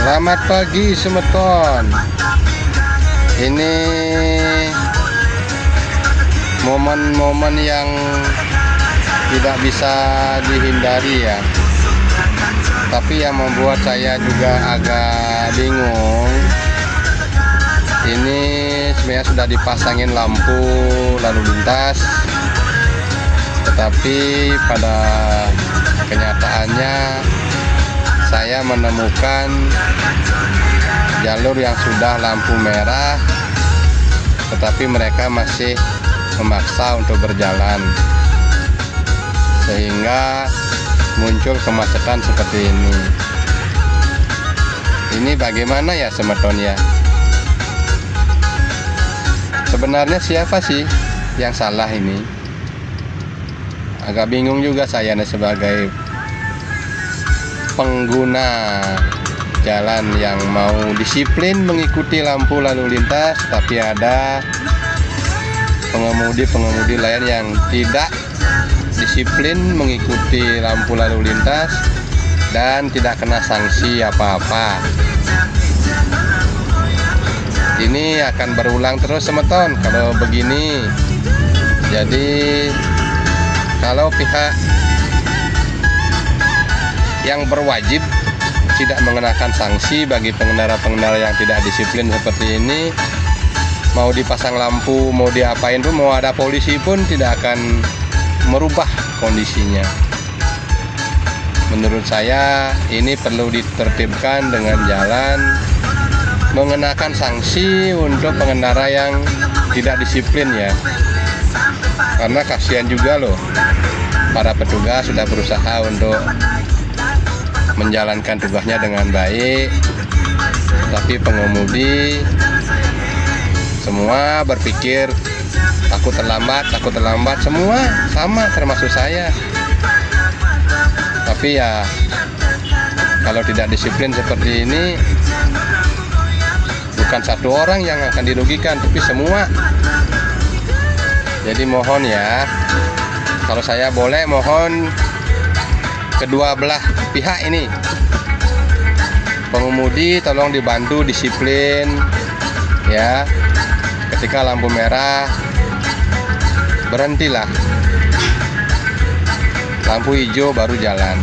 Selamat pagi semeton. Ini momen-momen yang tidak bisa dihindari ya. Tapi yang membuat saya juga agak bingung, ini sebenarnya sudah dipasangin lampu lalu lintas, tetapi pada kenyataannya saya menemukan jalur yang sudah lampu merah, tetapi mereka masih memaksa untuk berjalan, sehingga muncul kemacetan seperti ini. Ini bagaimana ya semeton ya? Sebenarnya siapa sih yang salah ini? Agak bingung juga saya sebagai pengguna jalan yang mau disiplin mengikuti lampu lalu lintas, tapi ada pengemudi-pengemudi lain yang tidak disiplin mengikuti lampu lalu lintas dan tidak kena sanksi apa-apa. Ini akan berulang terus semeton kalau begini. Jadi kalau pihak yang berwajib tidak mengenakan sanksi bagi pengendara-pengendara yang tidak disiplin seperti ini, mau dipasang lampu, mau diapain pun, mau ada polisi pun tidak akan merubah kondisinya. Menurut saya ini perlu ditertibkan dengan jalan, mengenakan sanksi untuk pengendara yang tidak disiplin ya. Karena kasihan juga loh, para petugas sudah berusaha untuk menjalankan tugasnya dengan baik, tapi pengemudi semua berpikir takut terlambat, semua sama termasuk saya. Tapi ya kalau tidak disiplin seperti ini, bukan satu orang yang akan dirugikan, tapi semua. Jadi mohon ya, kalau saya boleh mohon kedua belah pihak ini, pengemudi tolong dibantu disiplin ya. Ketika lampu merah berhentilah, lampu hijau baru jalan.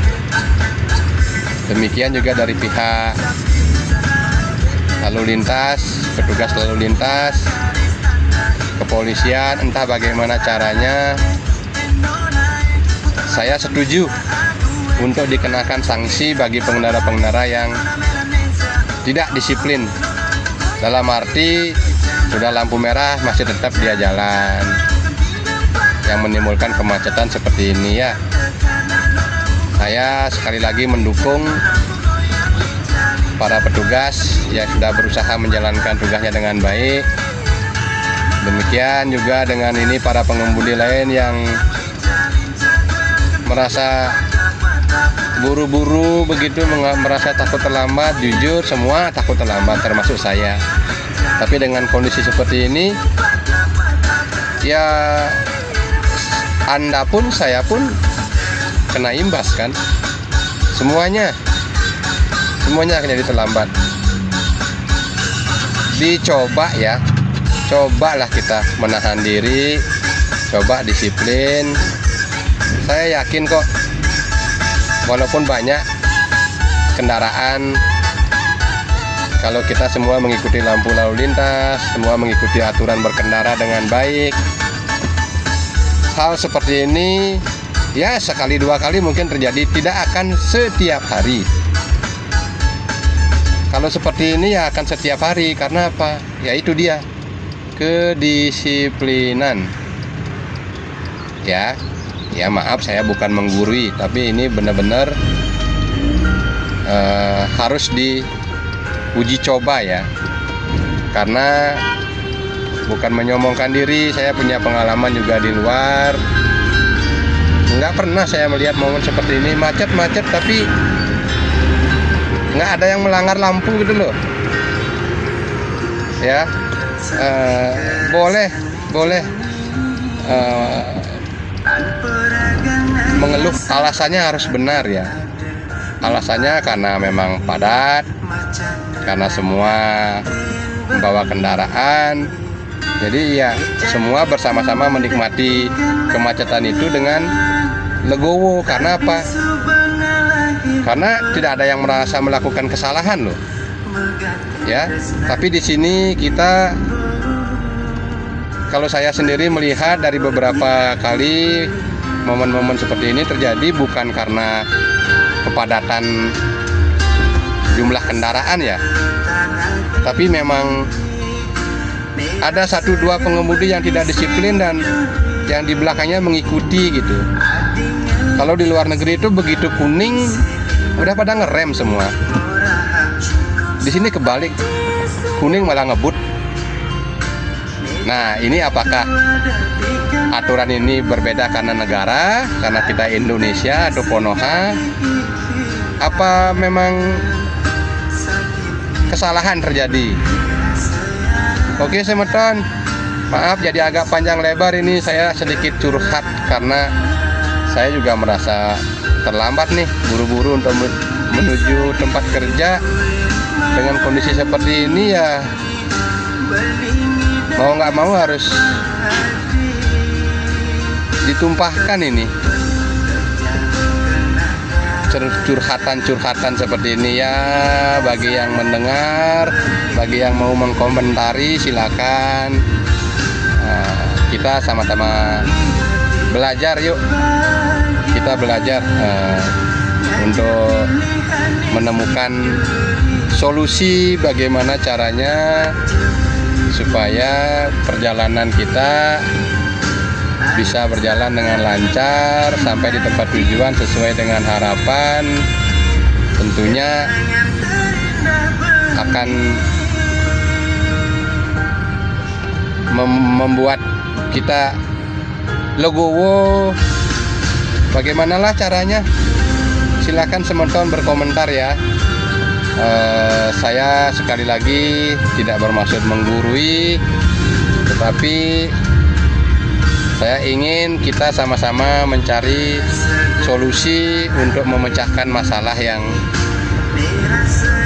Demikian juga dari pihak lalu lintas, petugas lalu lintas, kepolisian, entah bagaimana caranya. Saya setuju untuk dikenakan sanksi bagi pengendara-pengendara yang tidak disiplin. Dalam arti sudah lampu merah masih tetap dia jalan, yang menimbulkan kemacetan seperti ini ya. Saya sekali lagi mendukung para petugas yang sudah berusaha menjalankan tugasnya dengan baik. Demikian juga dengan ini para pengemudi lain yang merasa buru-buru begitu, merasa takut terlambat. Jujur semua takut terlambat termasuk saya. Tapi dengan kondisi seperti ini ya, Anda pun saya pun kena imbas kan. Semuanya akan jadi terlambat. Dicoba ya, cobalah kita menahan diri, coba disiplin. Saya yakin kok, walaupun banyak kendaraan, kalau kita semua mengikuti lampu lalu lintas, semua mengikuti aturan berkendara dengan baik, hal seperti ini ya sekali dua kali mungkin terjadi, tidak akan setiap hari. Kalau seperti ini ya akan setiap hari. Karena apa? Ya itu dia, kedisiplinan. Ya maaf, saya bukan menggurui, tapi ini benar-benar harus diuji coba ya. Karena bukan menyombongkan diri, saya punya pengalaman juga di luar. Nggak pernah saya melihat momen seperti ini, macet-macet tapi nggak ada yang melanggar lampu gitu loh ya. Boleh mengeluh, alasannya harus benar ya. Alasannya karena memang padat, karena semua membawa kendaraan. Jadi ya semua bersama-sama menikmati kemacetan itu dengan legowo. Karena apa? Karena tidak ada yang merasa melakukan kesalahan loh. Ya, tapi di sini kita, kalau saya sendiri melihat dari beberapa kali momen-momen seperti ini terjadi bukan karena kepadatan jumlah kendaraan ya, tapi memang ada 1-2 pengemudi yang tidak disiplin dan yang di belakangnya mengikuti gitu. Kalau di luar negeri itu begitu kuning udah pada ngerem semua. Di sini kebalik, kuning malah ngebut. Nah, ini apakah aturan ini berbeda karena negara, karena kita Indonesia atau Konoha? Apa memang kesalahan terjadi? Oke semeton, maaf jadi agak panjang lebar ini, saya sedikit curhat karena saya juga merasa terlambat nih, buru-buru untuk menuju tempat kerja. Dengan kondisi seperti ini ya mau nggak mau harus ditumpahkan ini curhatan seperti ini ya. Bagi yang mendengar, bagi yang mau mengkomentari silakan. Kita sama-sama belajar yuk. Kita belajar untuk menemukan solusi bagaimana caranya supaya perjalanan kita bisa berjalan dengan lancar sampai di tempat tujuan sesuai dengan harapan. Tentunya akan membuat kita legowo. Bagaimanalah caranya? Silakan semeton berkomentar ya. Saya sekali lagi tidak bermaksud menggurui, tetapi saya ingin kita sama-sama mencari solusi untuk memecahkan masalah yang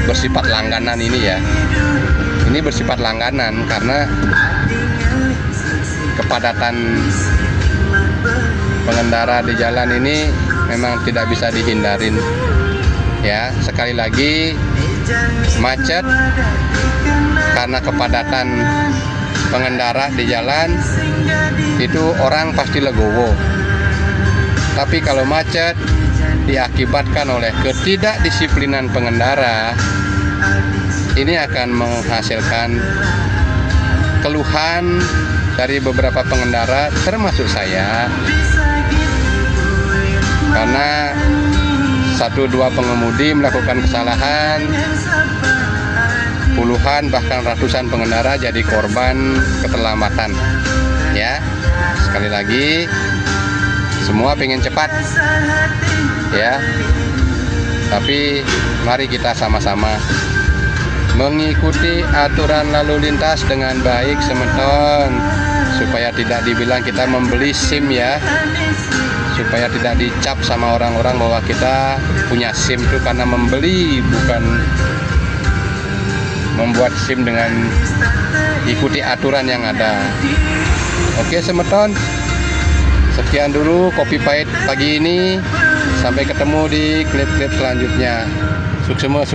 bersifat langganan ini ya. Ini bersifat langganan karena kepadatan pengendara di jalan ini memang tidak bisa dihindarin. Ya, sekali lagi macet karena kepadatan pengendara di jalan itu orang pasti legowo. Tapi kalau macet diakibatkan oleh ketidakdisiplinan pengendara, ini akan menghasilkan keluhan dari beberapa pengendara termasuk saya. Karena 1-2 pengemudi melakukan kesalahan, puluhan bahkan ratusan pengendara jadi korban keterlambatan. Ya, sekali lagi semua pengen cepat ya, tapi mari kita sama-sama mengikuti aturan lalu lintas dengan baik semeton, supaya tidak dibilang kita membeli SIM ya, supaya tidak dicap sama orang-orang bahwa kita punya SIM itu karena membeli, bukan membuat SIM dengan ikuti aturan yang ada. Oke semeton, sekian dulu Kopi Pahit pagi ini. Sampai ketemu di klip-klip selanjutnya. Suksema.